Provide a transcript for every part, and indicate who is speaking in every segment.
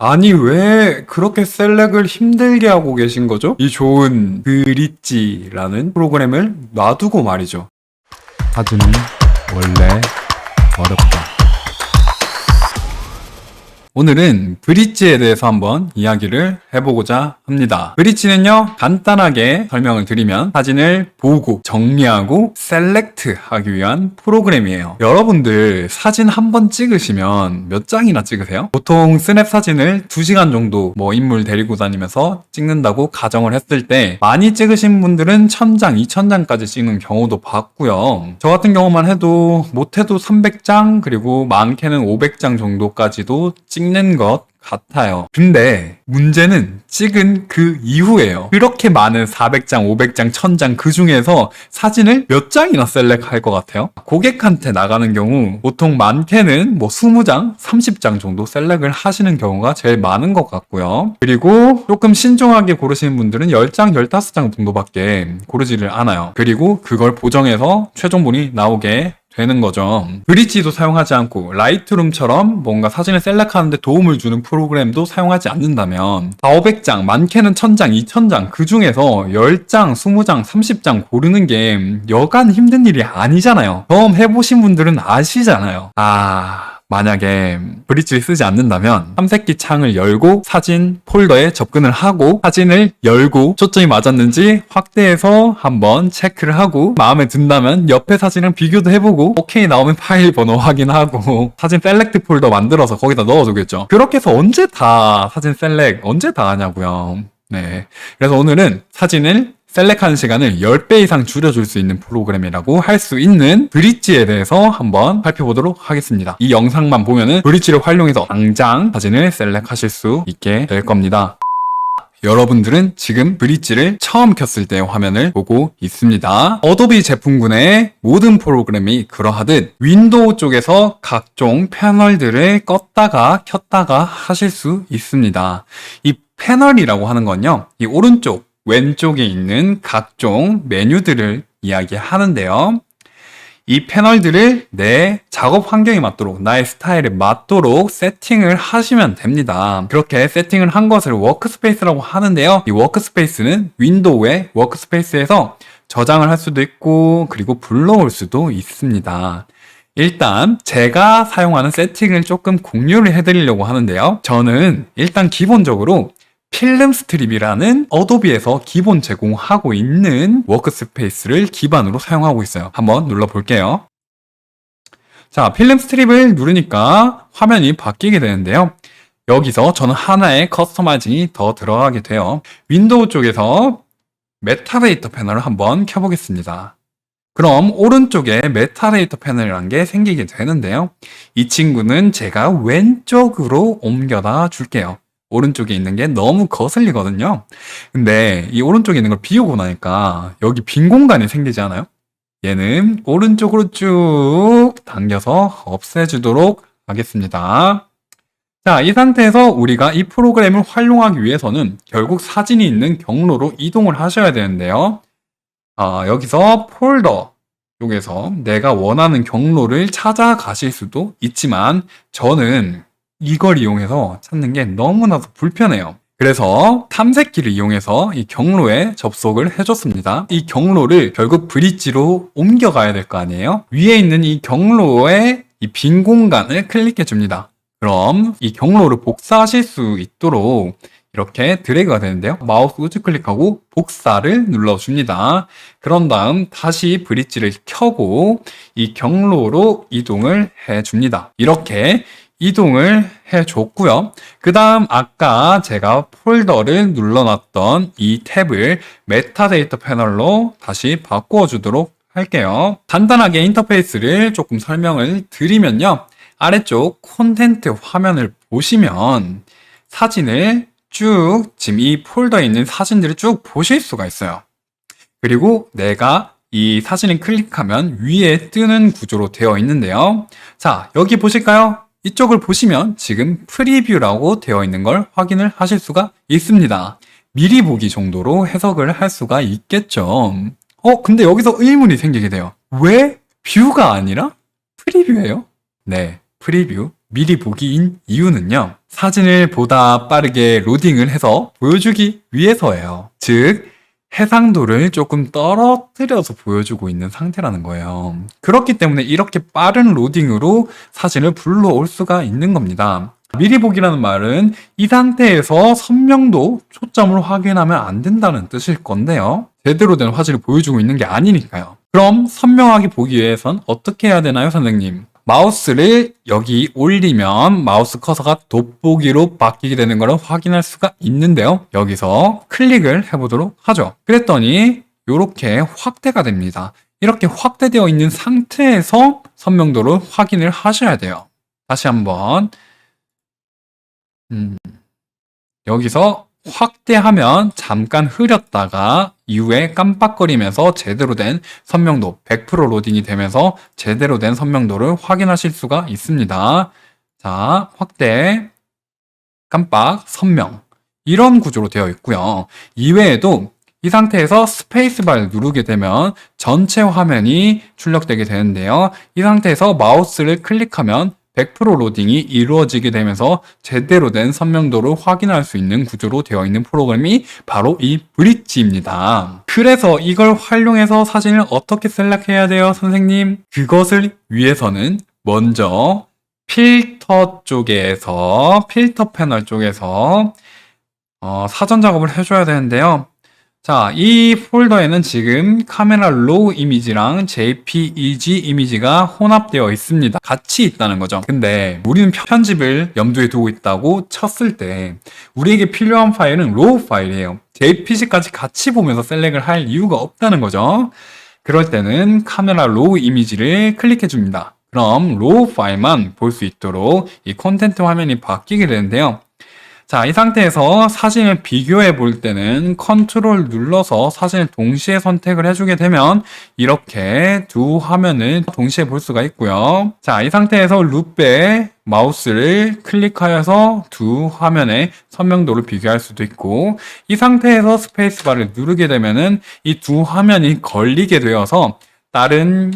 Speaker 1: 아니, 왜 그렇게 셀렉을 힘들게 하고 계신 거죠? 이 좋은 브릿지라는 프로그램을 놔두고 말이죠.
Speaker 2: 사진은 원래 어렵다.
Speaker 1: 오늘은 브릿지에 대해서 한번 이야기를 해보고자 합니다. 브릿지는요, 간단하게 설명을 드리면 사진을 보고 정리하고 셀렉트 하기 위한 프로그램이에요. 여러분들 사진 한 번 찍으시면 몇 장이나 찍으세요? 보통 스냅 사진을 2시간 정도 인물 데리고 다니면서 찍는다고 가정을 했을 때 많이 찍으신 분들은 1000장, 2000장까지 찍는 경우도 봤고요. 저 같은 경우만 해도 못해도 300장 그리고 많게는 500장 정도까지도 찍는 것 같아요. 근데 문제는 찍은 그 이후에요. 그렇게 많은 400장, 500장, 1000장 그 중에서 사진을 몇 장이나 셀렉할 것 같아요? 고객한테 나가는 경우 보통 많게는 20장, 30장 정도 셀렉을 하시는 경우가 제일 많은 것 같고요. 그리고 조금 신중하게 고르시는 분들은 10장, 15장 정도밖에 고르지를 않아요. 그리고 그걸 보정해서 최종본이 나오게 되는 거죠. 브릿지도 사용하지 않고 라이트룸처럼 뭔가 사진을 셀렉하는데 도움을 주는 프로그램도 사용하지 않는다면 400장, 많게는 1000장, 2000장 그 중에서 10장, 20장, 30장 고르는 게 여간 힘든 일이 아니잖아요. 처음 해보신 분들은 아시잖아요. 만약에 브릿지를 쓰지 않는다면 탐색기 창을 열고 사진 폴더에 접근을 하고 사진을 열고 초점이 맞았는지 확대해서 한번 체크를 하고 마음에 든다면 옆에 사진이랑 비교도 해보고 오케이 나오면 파일 번호 확인하고 사진 셀렉트 폴더 만들어서 거기다 넣어두겠죠. 그렇게 해서 언제 다 사진 셀렉 언제 다 하냐고요. 네. 그래서 오늘은 사진을 셀렉하는 시간을 10배 이상 줄여줄 수 있는 프로그램이라고 할 수 있는 브릿지에 대해서 한번 살펴보도록 하겠습니다. 이 영상만 보면은 브릿지를 활용해서 당장 사진을 셀렉하실 수 있게 될 겁니다. 여러분들은 지금 브릿지를 처음 켰을 때의 화면을 보고 있습니다. 어도비 제품군의 모든 프로그램이 그러하듯 윈도우 쪽에서 각종 패널들을 껐다가 켰다가 하실 수 있습니다. 이 패널이라고 하는 건요, 이 오른쪽 왼쪽에 있는 각종 메뉴들을 이야기하는데요. 이 패널들을 내 작업 환경에 맞도록, 나의 스타일에 맞도록 세팅을 하시면 됩니다. 그렇게 세팅을 한 것을 워크스페이스라고 하는데요. 이 워크스페이스는 윈도우의 워크스페이스에서 저장을 할 수도 있고, 그리고 불러올 수도 있습니다. 일단 제가 사용하는 세팅을 조금 공유를 해드리려고 하는데요. 저는 일단 기본적으로 필름 스트립이라는 어도비에서 기본 제공하고 있는 워크스페이스를 기반으로 사용하고 있어요. 한번 눌러볼게요. 자, 필름 스트립을 누르니까 화면이 바뀌게 되는데요. 여기서 저는 하나의 커스터마이징이 더 들어가게 돼요. 윈도우 쪽에서 메타데이터 패널을 한번 켜보겠습니다. 그럼 오른쪽에 메타데이터 패널이라는 게 생기게 되는데요. 이 친구는 제가 왼쪽으로 옮겨다 줄게요. 오른쪽에 있는 게 너무 거슬리거든요. 근데 이 오른쪽에 있는 걸 비우고 나니까 여기 빈 공간이 생기지 않아요? 얘는 오른쪽으로 쭉 당겨서 없애주도록 하겠습니다. 자, 이 상태에서 우리가 이 프로그램을 활용하기 위해서는 결국 사진이 있는 경로로 이동을 하셔야 되는데요. 여기서 폴더 쪽에서 내가 원하는 경로를 찾아가실 수도 있지만 저는 이걸 이용해서 찾는 게 너무나도 불편해요. 그래서 탐색기를 이용해서 이 경로에 접속을 해줬습니다. 이 경로를 결국 브릿지로 옮겨가야 될 거 아니에요? 위에 있는 이 경로에 이 빈 공간을 클릭해 줍니다. 그럼 이 경로를 복사하실 수 있도록 이렇게 드래그가 되는데요. 마우스 우측 클릭하고 복사를 눌러줍니다. 그런 다음 다시 브릿지를 켜고 이 경로로 이동을 해줍니다. 이렇게 이동을 해줬고요. 그 다음 아까 제가 폴더를 눌러놨던 이 탭을 메타데이터 패널로 다시 바꿔주도록 할게요. 간단하게 인터페이스를 조금 설명을 드리면요. 아래쪽 콘텐트 화면을 보시면 사진을 쭉 지금 이 폴더에 있는 사진들을 쭉 보실 수가 있어요. 그리고 내가 이 사진을 클릭하면 위에 뜨는 구조로 되어 있는데요. 자, 여기 보실까요? 이쪽을 보시면 지금 프리뷰라고 되어 있는 걸 확인을 하실 수가 있습니다. 미리 보기 정도로 해석을 할 수가 있겠죠. 근데 여기서 의문이 생기게 돼요. 왜 뷰가 아니라 프리뷰예요? 네, 프리뷰 미리 보기인 이유는요. 사진을 보다 빠르게 로딩을 해서 보여주기 위해서예요. 즉, 해상도를 조금 떨어뜨려서 보여주고 있는 상태라는 거예요. 그렇기 때문에 이렇게 빠른 로딩으로 사진을 불러올 수가 있는 겁니다. 미리 보기라는 말은 이 상태에서 선명도, 초점을 확인하면 안 된다는 뜻일 건데요. 제대로 된 화질을 보여주고 있는 게 아니니까요. 그럼 선명하게 보기 위해선 어떻게 해야 되나요, 선생님? 마우스를 여기 올리면 마우스 커서가 돋보기로 바뀌게 되는 것을 확인할 수가 있는데요. 여기서 클릭을 해보도록 하죠. 그랬더니 이렇게 확대가 됩니다. 이렇게 확대되어 있는 상태에서 선명도를 확인을 하셔야 돼요. 다시 한번 여기서 확대하면 잠깐 흐렸다가 이후에 깜빡거리면서 제대로 된 선명도 100% 로딩이 되면서 제대로 된 선명도를 확인하실 수가 있습니다. 자, 확대, 깜빡, 선명 이런 구조로 되어 있고요. 이외에도 이 상태에서 스페이스바를 누르게 되면 전체 화면이 출력되게 되는데요. 이 상태에서 마우스를 클릭하면 100% 로딩이 이루어지게 되면서 제대로 된 선명도를 확인할 수 있는 구조로 되어 있는 프로그램이 바로 이 브릿지입니다. 그래서 이걸 활용해서 사진을 어떻게 셀렉해야 돼요, 선생님? 그것을 위해서는 먼저 필터 쪽에서, 필터 패널 쪽에서 사전 작업을 해줘야 되는데요. 자, 이 폴더에는 지금 카메라 로우 이미지랑 JPEG 이미지가 혼합되어 있습니다. 같이 있다는 거죠. 근데 우리는 편집을 염두에 두고 있다고 쳤을 때 우리에게 필요한 파일은 로우 파일이에요. JPG까지 같이 보면서 셀렉을 할 이유가 없다는 거죠. 그럴 때는 카메라 로우 이미지를 클릭해 줍니다. 그럼 로우 파일만 볼 수 있도록 이 콘텐트 화면이 바뀌게 되는데요. 자, 이 상태에서 사진을 비교해 볼 때는 컨트롤 눌러서 사진을 동시에 선택을 해주게 되면 이렇게 두 화면을 동시에 볼 수가 있고요. 자, 이 상태에서 루페 마우스를 클릭하여서 두 화면의 선명도를 비교할 수도 있고, 이 상태에서 스페이스바를 누르게 되면은 이 두 화면이 걸리게 되어서 다른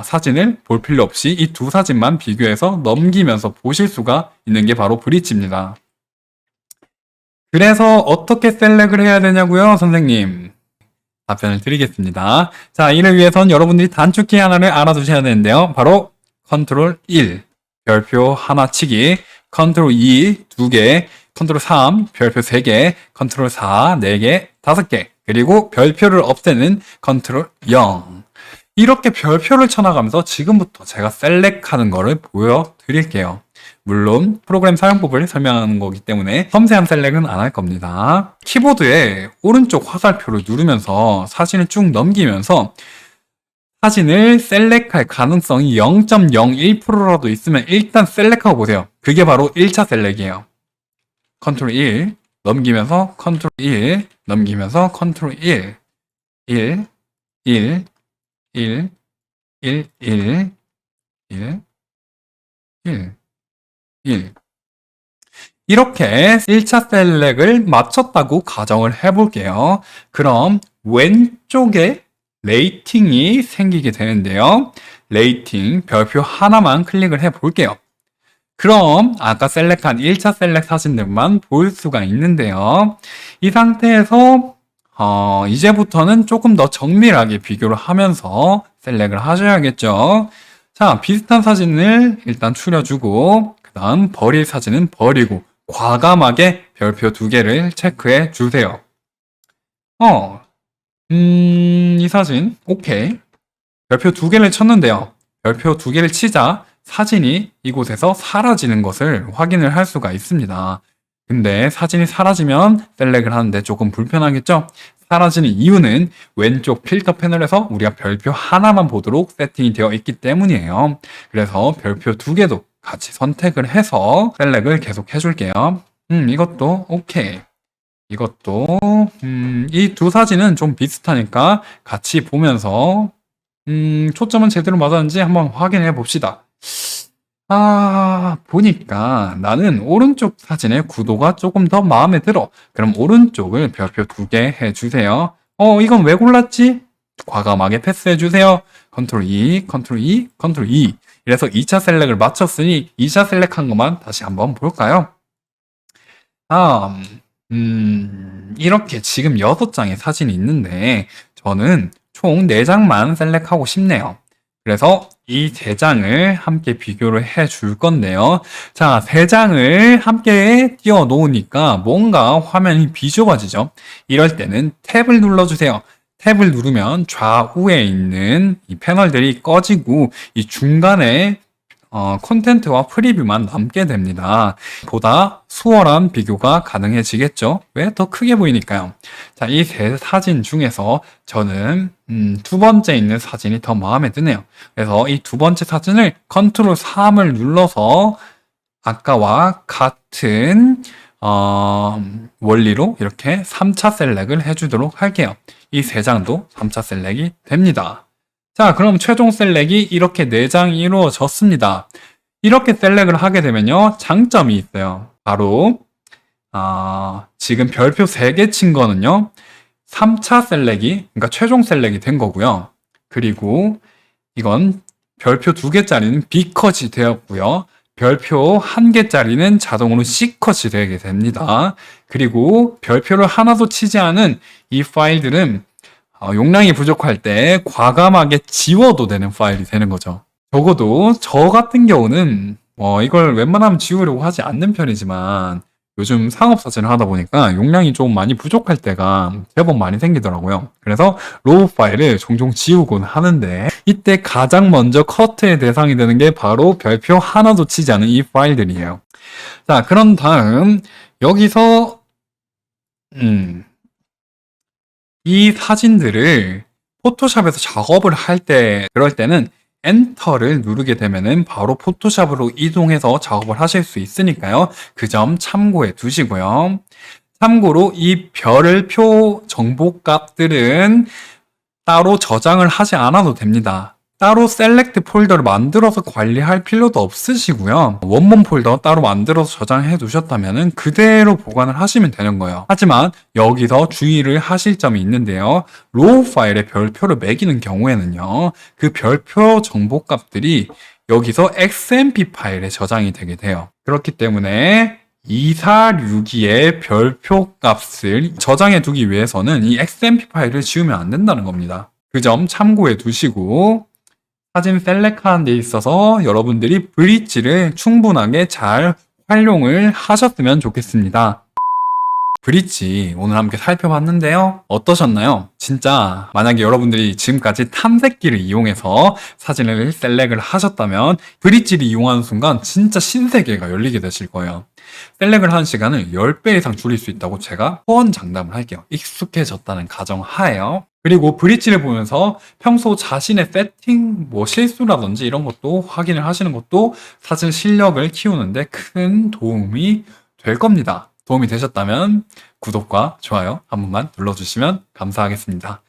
Speaker 1: 사진을 볼 필요 없이 이 두 사진만 비교해서 넘기면서 보실 수가 있는 게 바로 브릿지입니다. 그래서 어떻게 셀렉을 해야 되냐고요, 선생님? 답변을 드리겠습니다. 자, 이를 위해선 여러분들이 단축키 하나를 알아두셔야 되는데요. 바로 컨트롤 1, 별표 하나 치기, 컨트롤 2, 2개, 컨트롤 3, 별표 3개, 컨트롤 4, 4개, 5개, 그리고 별표를 없애는 컨트롤 0. 이렇게 별표를 쳐나가면서 지금부터 제가 셀렉하는 거를 보여드릴게요. 물론 프로그램 사용법을 설명하는 거기 때문에 섬세한 셀렉은 안 할 겁니다. 키보드에 오른쪽 화살표를 누르면서 사진을 쭉 넘기면서 사진을 셀렉할 가능성이 0.01%라도 있으면 일단 셀렉하고 보세요. 그게 바로 1차 셀렉이에요. 컨트롤 1 넘기면서 컨트롤 1 넘기면서 컨트롤 1 1 1 1 1 1 1 1 1. 이렇게 1차 셀렉을 마쳤다고 가정을 해볼게요. 그럼 왼쪽에 레이팅이 생기게 되는데요. 레이팅 별표 하나만 클릭을 해볼게요. 그럼 아까 셀렉한 1차 셀렉 사진들만 볼 수가 있는데요. 이 상태에서 이제부터는 조금 더 정밀하게 비교를 하면서 셀렉을 하셔야겠죠. 자, 비슷한 사진을 일단 추려주고 그 다음 버릴 사진은 버리고 과감하게 별표 2개를 체크해 주세요. 이 사진 오케이. 별표 2개를 쳤는데요. 별표 2개를 치자 사진이 이곳에서 사라지는 것을 확인을 할 수가 있습니다. 근데 사진이 사라지면 셀렉을 하는데 조금 불편하겠죠? 사라지는 이유는 왼쪽 필터 패널에서 우리가 별표 하나만 보도록 세팅이 되어 있기 때문이에요. 그래서 별표 2개도 같이 선택을 해서 셀렉을 계속 해줄게요. 이것도 오케이. 이것도 이 두 사진은 좀 비슷하니까 같이 보면서 초점은 제대로 맞았는지 한번 확인해 봅시다. 보니까 나는 오른쪽 사진의 구도가 조금 더 마음에 들어. 그럼 오른쪽을 별표 2개 해주세요. 이건 왜 골랐지? 과감하게 패스해주세요. 컨트롤 2, 컨트롤 2, 컨트롤 2. 이래서 2차 셀렉을 마쳤으니 2차 셀렉한 것만 다시 한번 볼까요? 이렇게 지금 6장의 사진이 있는데 저는 총 4장만 셀렉하고 싶네요. 그래서 이 3장을 함께 비교를 해 줄 건데요. 자, 3장을 함께 띄워 놓으니까 뭔가 화면이 비좁아지죠. 이럴 때는 탭을 눌러주세요. 탭을 누르면 좌우에 있는 이 패널들이 꺼지고 이 중간에 콘텐츠와 프리뷰만 남게 됩니다. 보다 수월한 비교가 가능해지겠죠? 왜? 더 크게 보이니까요. 자, 이 세 사진 중에서 저는 두 번째 있는 사진이 더 마음에 드네요. 그래서 이 두 번째 사진을 컨트롤 3을 눌러서 아까와 같은 원리로 이렇게 3차 셀렉을 해주도록 할게요. 이 세 장도 3차 셀렉이 됩니다. 자, 그럼 최종 셀렉이 이렇게 4장이 이루어졌습니다. 이렇게 셀렉을 하게 되면요, 장점이 있어요. 바로 지금 별표 3개 친 거는요, 3차 셀렉이, 그러니까 최종 셀렉이 된 거고요. 그리고 이건 별표 2개짜리는 B컷이 되었고요. 별표 1개짜리는 자동으로 C컷이 되게 됩니다. 그리고 별표를 하나도 치지 않은 이 파일들은 용량이 부족할 때 과감하게 지워도 되는 파일이 되는 거죠. 적어도 저 같은 경우는 이걸 웬만하면 지우려고 하지 않는 편이지만 요즘 상업사진을 하다 보니까 용량이 좀 많이 부족할 때가 제법 많이 생기더라고요. 그래서 로우 파일을 종종 지우곤 하는데 이때 가장 먼저 커트의 대상이 되는 게 바로 별표 하나도 치지 않은 이 파일들이에요. 자, 그런 다음 여기서 이 사진들을 포토샵에서 작업을 할 때, 그럴 때는 엔터를 누르게 되면은 바로 포토샵으로 이동해서 작업을 하실 수 있으니까요. 그 점 참고해 두시고요. 참고로 이 별표 정보 값들은 따로 저장을 하지 않아도 됩니다. 따로 셀렉트 폴더를 만들어서 관리할 필요도 없으시고요. 원본 폴더 따로 만들어서 저장해 두셨다면 그대로 보관을 하시면 되는 거예요. 하지만 여기서 주의를 하실 점이 있는데요. 로우 파일에 별표를 매기는 경우에는요. 그 별표 정보 값들이 여기서 XMP 파일에 저장이 되게 돼요. 그렇기 때문에 2462의 별표 값을 저장해 두기 위해서는 이 XMP 파일을 지우면 안 된다는 겁니다. 그 점 참고해 두시고 사진 셀렉하는 데 있어서 여러분들이 브릿지를 충분하게 잘 활용을 하셨으면 좋겠습니다. 브릿지 오늘 함께 살펴봤는데요. 어떠셨나요? 진짜 만약에 여러분들이 지금까지 탐색기를 이용해서 사진을 셀렉을 하셨다면 브릿지를 이용하는 순간 진짜 신세계가 열리게 되실 거예요. 셀렉을 하는 시간을 10배 이상 줄일 수 있다고 제가 호언장담을 할게요. 익숙해졌다는 가정하에요. 그리고 브릿지를 보면서 평소 자신의 세팅, 실수라든지 이런 것도 확인을 하시는 것도 사진 실력을 키우는데 큰 도움이 될 겁니다. 도움이 되셨다면 구독과 좋아요 한 번만 눌러주시면 감사하겠습니다.